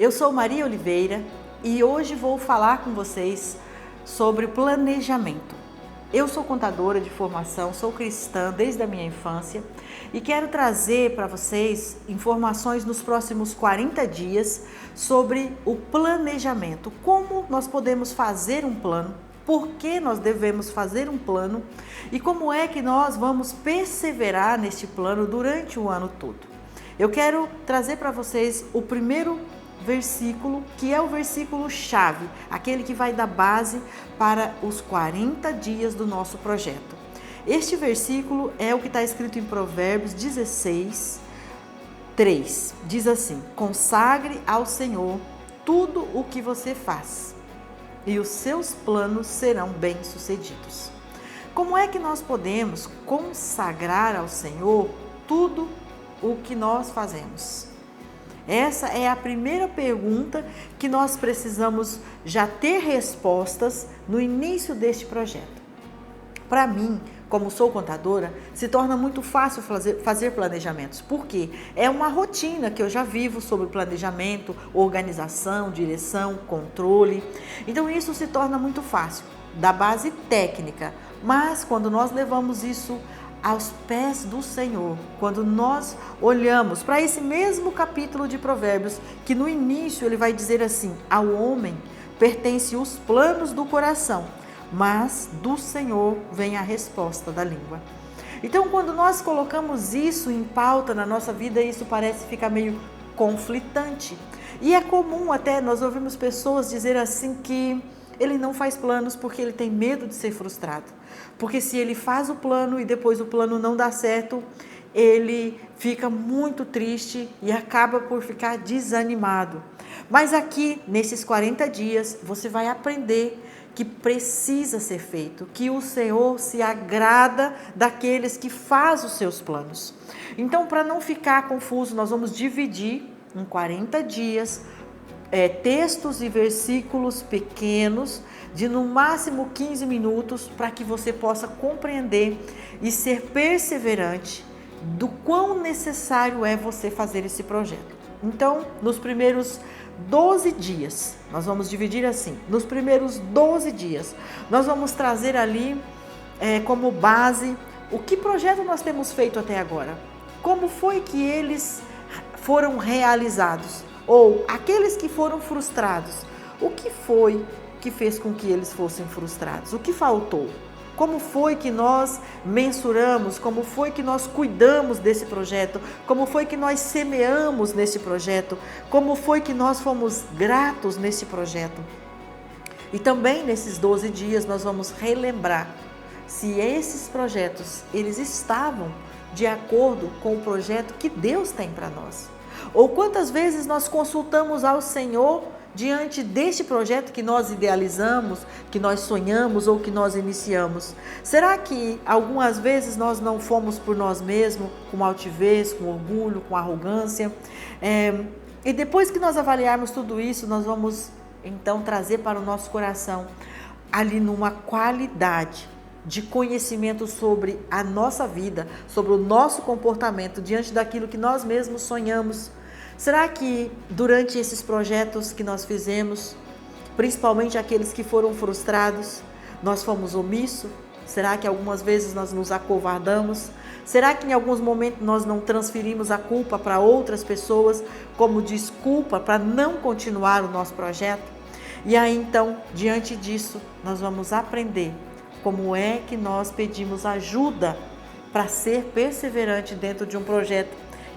Eu sou Maria Oliveira e hoje vou falar com vocês sobre planejamento. Eu sou contadora de formação, sou cristã desde a minha infância e quero trazer para vocês informações nos próximos 40 dias sobre o planejamento. Como nós podemos fazer um plano, por que nós devemos fazer um plano e como é que nós vamos perseverar neste plano durante o ano todo. Eu quero trazer para vocês o primeiro versículo, que é o versículo chave, aquele que vai dar base para os 40 dias do nosso projeto. Este versículo é o que está escrito em Provérbios 16, 3. Diz assim: consagre ao Senhor tudo o que você faz, e os seus planos serão bem-sucedidos. Como é que nós podemos consagrar ao Senhor tudo o que nós fazemos? Essa é a primeira pergunta que nós precisamos já ter respostas no início deste projeto. Para mim, como sou contadora, se torna muito fácil fazer planejamentos, porque é uma rotina que eu já vivo sobre planejamento, organização, direção, controle. Então isso se torna muito fácil, da base técnica, mas quando nós levamos isso aos pés do Senhor, quando nós olhamos para esse mesmo capítulo de Provérbios, que no início ele vai dizer assim: ao homem pertencem os planos do coração, mas do Senhor vem a resposta da língua. Então, quando nós colocamos isso em pauta na nossa vida, isso parece ficar meio conflitante. E é comum até, nós ouvimos pessoas dizer assim que ele não faz planos porque ele tem medo de ser frustrado. Porque se ele faz o plano e depois o plano não dá certo, ele fica muito triste e acaba por ficar desanimado. Mas aqui, nesses 40 dias, você vai aprender que precisa ser feito, que o Senhor se agrada daqueles que fazem os seus planos. Então, para não ficar confuso, nós vamos dividir em 40 dias textos e versículos pequenos, de no máximo 15 minutos, para que você possa compreender e ser perseverante do quão necessário é você fazer esse projeto. Então, nos primeiros 12 dias, nós vamos dividir assim, nos primeiros 12 dias, nós vamos trazer ali como base o que projeto nós temos feito até agora, como foi que eles foram realizados, ou aqueles que foram frustrados, o que foi que fez com que eles fossem frustrados? O que faltou? Como foi que nós mensuramos? Como foi que nós cuidamos desse projeto? Como foi que nós semeamos nesse projeto? Como foi que nós fomos gratos nesse projeto? E também nesses 12 dias nós vamos relembrar se esses projetos, eles estavam de acordo com o projeto que Deus tem para nós. Ou quantas vezes nós consultamos ao Senhor diante deste projeto que nós idealizamos, que nós sonhamos ou que nós iniciamos? Será que algumas vezes nós não fomos por nós mesmos, com altivez, com orgulho, com arrogância? E depois que nós avaliarmos tudo isso, nós vamos então trazer para o nosso coração ali numa qualidade de conhecimento sobre a nossa vida, sobre o nosso comportamento diante daquilo que nós mesmos sonhamos. Será que durante esses projetos que nós fizemos, principalmente aqueles que foram frustrados, nós fomos omissos? Será que algumas vezes nós nos acovardamos? Será que em alguns momentos nós não transferimos a culpa para outras pessoas como desculpa para não continuar o nosso projeto? E aí então, diante disso, nós vamos aprender como é que nós pedimos ajuda para ser perseverante dentro de um projeto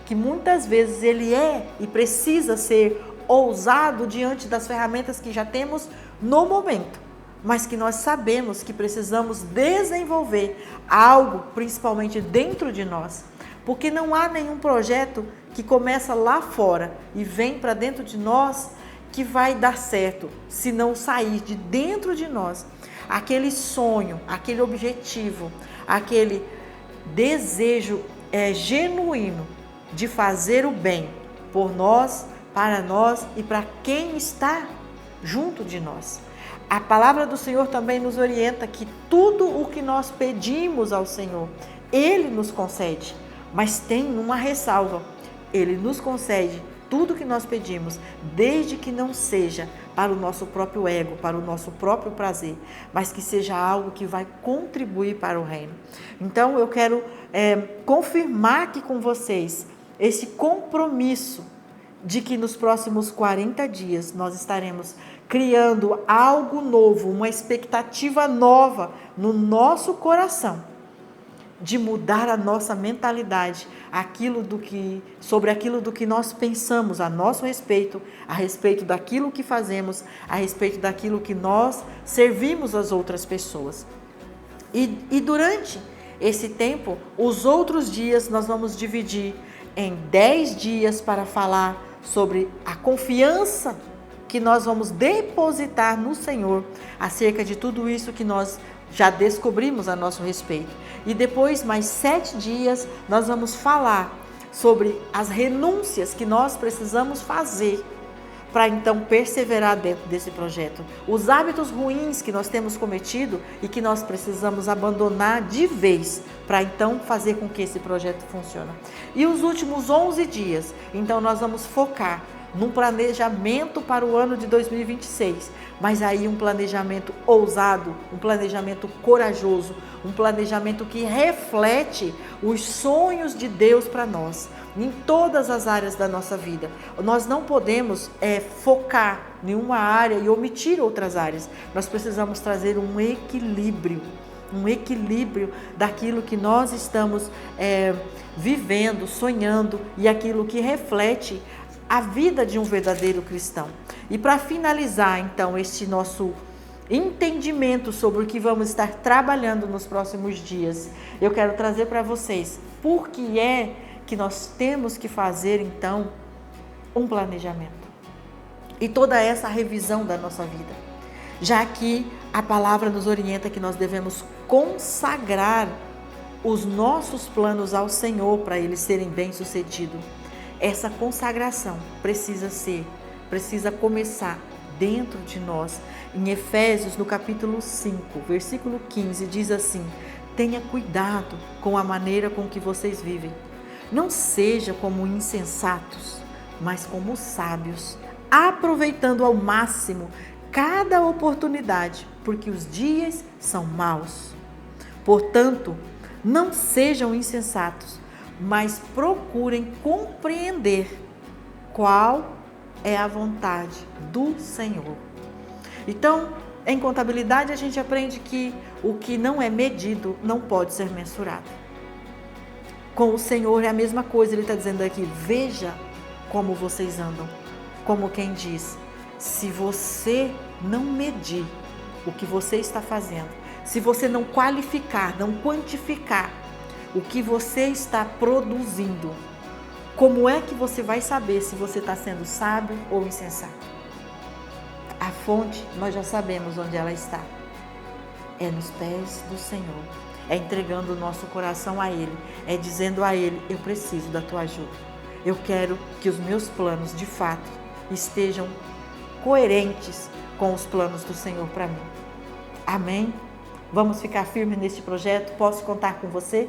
que muitas vezes ele é e precisa ser ousado diante das ferramentas que já temos no momento, mas que nós sabemos que precisamos desenvolver algo, principalmente dentro de nós, porque não há nenhum projeto que começa lá fora e vem para dentro de nós que vai dar certo se não sair de dentro de nós aquele sonho, aquele objetivo, aquele desejo genuíno de fazer o bem por nós, para nós e para quem está junto de nós. A palavra do Senhor também nos orienta que tudo o que nós pedimos ao Senhor, Ele nos concede, mas tem uma ressalva: Ele nos concede tudo que nós pedimos, desde que não seja para o nosso próprio ego, para o nosso próprio prazer, mas que seja algo que vai contribuir para o reino. Então eu quero confirmar aqui com vocês esse compromisso de que nos próximos 40 dias nós estaremos criando algo novo, uma expectativa nova no nosso coração, de mudar a nossa mentalidade, sobre aquilo do que nós pensamos a nosso respeito, a respeito daquilo que fazemos, a respeito daquilo que nós servimos às outras pessoas. E durante esse tempo, os outros dias nós vamos dividir em 10 dias para falar sobre a confiança que nós vamos depositar no Senhor acerca de tudo isso que nós já descobrimos a nosso respeito. E depois, mais 7 dias, nós vamos falar sobre as renúncias que nós precisamos fazer para então perseverar dentro desse projeto. Os hábitos ruins que nós temos cometido e que nós precisamos abandonar de vez para então fazer com que esse projeto funcione. E os últimos 11 dias, então nós vamos focar num planejamento para o ano de 2026, mas aí um planejamento ousado, um planejamento corajoso, um planejamento que reflete os sonhos de Deus para nós, em todas as áreas da nossa vida. Nós não podemos focar em uma área e omitir outras áreas. Nós precisamos trazer um equilíbrio daquilo que nós estamos vivendo, sonhando e aquilo que reflete a vida de um verdadeiro cristão. E para finalizar, então, este nosso entendimento sobre o que vamos estar trabalhando nos próximos dias, eu quero trazer para vocês por que é que nós temos que fazer, então, um planejamento e toda essa revisão da nossa vida, já que a palavra nos orienta que nós devemos consagrar os nossos planos ao Senhor para eles serem bem-sucedidos. Essa consagração precisa começar dentro de nós. Em Efésios, no capítulo 5, versículo 15, diz assim: tenha cuidado com a maneira com que vocês vivem. Não seja como insensatos, mas como sábios, aproveitando ao máximo cada oportunidade, porque os dias são maus. Portanto, não sejam insensatos, mas procurem compreender qual é a vontade do Senhor. Então, em contabilidade a gente aprende que o que não é medido não pode ser mensurado. Com o Senhor é a mesma coisa, Ele está dizendo aqui: veja como vocês andam. Como quem diz, se você não medir o que você está fazendo, se você não qualificar, não quantificar o que você está produzindo, como é que você vai saber se você está sendo sábio ou insensato? A fonte, nós já sabemos onde ela está. É nos pés do Senhor. É entregando o nosso coração a Ele. É dizendo a Ele: eu preciso da tua ajuda. Eu quero que os meus planos, de fato, estejam coerentes com os planos do Senhor para mim. Amém? Vamos ficar firmes neste projeto? Posso contar com você?